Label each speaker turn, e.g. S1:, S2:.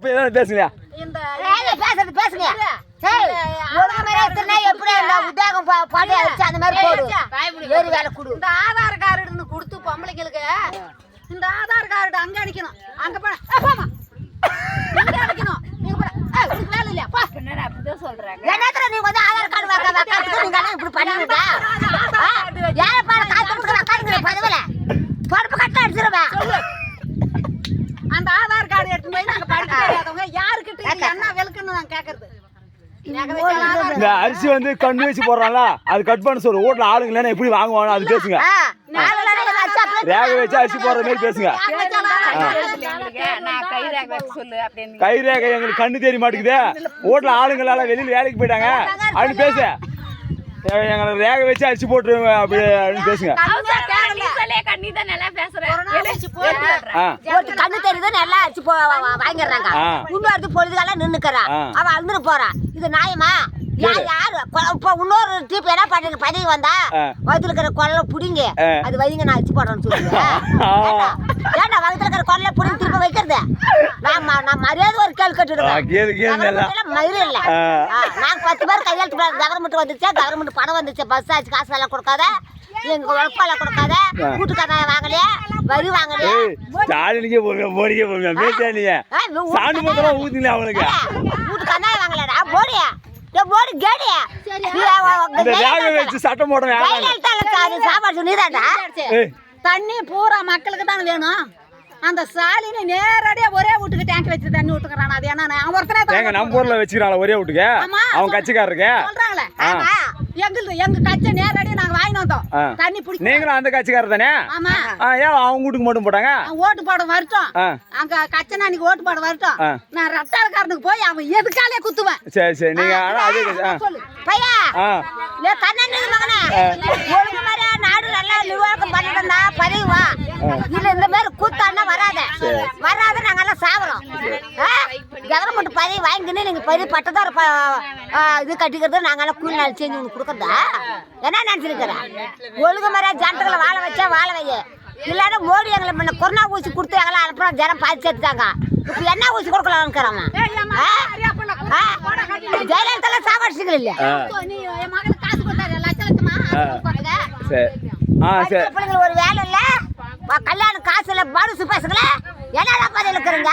S1: பேசுங்க
S2: இந்த
S3: பேசுங்க எப்படி உத்தியோகம் பாடி அடிச்சு அந்த மாதிரி போடு வேறு வேலை கொடு.
S2: இந்த ஆதார் கார்டுன்னு கொடுத்து பொம்பளைங்களுக்கு இந்த ஆதார் கார்டு அங்க அடிக்கணும். அங்க போன இங்க அடிக்கணும். நீங்க போட உங்களுக்கு வேலை இல்லையா? பா என்னடா அப்படிதான் சொல்றாங்க.
S3: என்னத்துல நீங்க வந்து ஆதார் கார்டு வைக்கிறதுக்கு நீங்க எல்லாம் இப்படி பண்ணுவீங்க? யார பாரு காத்துக்கு வைக்காதீங்க பதவில. பொறுப்பு கட்ட அடிச்சிருவேன்.
S2: அந்த ஆதார் கார்டு எடுத்து போய் நாங்க படிக்க தெரியாதவங்க யாருக்கிட்ட இது என்ன வெல்கன்னு நான் கேக்குறது.
S1: இந்த அரிசி வந்து கண்ணு வச்சு போடுறான்ல அது கட் பண்ண சொல்லு. வீட்டுல ஆளுங்க இல்லைன்னா எப்படி வாங்குவாங்க அது பேசுங்க. ரேக வச்சு அரிசி போடுற மாதிரி பேசுங்க. கை ரேகை எங்களுக்கு கண்ணு தெரிய மாட்டேங்குது. வீட்டுல ஆளுங்களால வெளியில வேலைக்கு போயிட்டாங்க அப்படின்னு பேசு. எங்களுக்கு ரேகை வச்சு அரிசி போட்டுருங்க அப்படின்னு பேசுங்க.
S3: கண்ணு தெரியுது நல்லா அடிச்சு வாங்கிடுறாங்க. இன்னொரு பொழுதுகால நின்னுக்கிறான் அவன் அழுந்துட்டு போறான். இது நியாயமா? யாரு இப்ப இன்னொரு டீப் என்ன பண்றீங்க? பதவி வந்தா வகுத்துல இருக்கிற குரல புடிங்க அது வைங்க நான் அடிச்சு போடுறேன்னு சொல்லுங்க. ஏன்டா வகுத்துல இருக்கிற குரல புடிங்க திரும்ப வைக்கிறது? நான் மரியாதை ஒரு கேள்வி கட்டுடுவேன். மயிறு இல்ல நாங்க 10 பேர் கையெழுத்து கவர்மெண்ட் வந்துச்சா கவர்மெண்ட் பணம் வந்துச்சு. பஸ் ஆச்சு காசு எல்லாம் கொடுக்காத எங்க உழைப்பால கொடுக்காத வீட்டுக்காரன் வாங்கலையே வரி வாங்கலையே வீட்டுக்காரன் வாங்கலடா போடியா போடி கேடியா
S1: சட்டம் போடுறேன்.
S3: சாப்பாடு நீதாண்டா.
S2: தண்ணி பூரா மக்களுக்கு தான் வேணும். அந்த சாலினி நேரடியா ஒரே வீட்டுக்கு டேங்க் வச்சு தண்ணி ஊத்துக்கறான். அது என்ன ஒருத்தரே
S1: நம்ம ஊர்ல வச்சுக்கிறான் ஒரே வீட்டுக்கு அவன் கட்சிக்காரருக்கு
S2: சொல்றாங்களே. எங்க கட்சி நேரடியா நாங்க வாங்கி வந்தோம் தண்ணி பிடிச்சி.
S1: நீங்களும் அந்த கட்சிக்காரர் தானே?
S2: ஆமா.
S1: ஏன் அவங்க வீட்டுக்கு மட்டும் போட்டாங்க?
S2: ஓட்டு போட வரட்டும் அங்க கட்சனா அன்னைக்கு ஓட்டு போட வரட்டும். நான் ரத்தாளக்காரனுக்கு போய் அவன் எதுக்காலே குத்துவேன்.
S1: சரி சரி நீங்க
S3: பையா கண்ணன் மகனே ஒழுங்கு மாதிரி நாடு நல்லா நிர்வாகம் பண்ணிட்டு பதவி வா. இல்ல இந்த மாதிரி கூத்தாண்டா வராத நாங்க எல்லாம் சாவறோம். கவர்மெண்ட் பதவி வாங்கின்னு நீங்க பெரிய பட்டதார இது கட்டிக்கிறது நாங்க எல்லாம் கூலி நாள் செஞ்சு கொடுக்கறதா என்ன நினைச்சிருக்கிற? ஒழுங்கு மாதிரி ஜனங்களை வாழ வச்சா வாழ வைய. இல்லைன்னா மோடி எங்களை முன்ன கொரோனா ஊசி கொடுத்து எங்களாம் அனுப்புறோம். ஜனம் பாதி சேர்த்துட்டாங்க. இப்ப என்ன ஊசி கொடுக்கலாம்னு ஜெயலலிதா சாப்பாடு இல்லையா?
S2: காசு கொடுத்தாரு லட்சமா
S3: ஒரு வேலை இல்ல கல்யாணம் காசு இல்ல மனசு பேசுங்களேன். என்னடா பதில் இருக்கிறீங்க?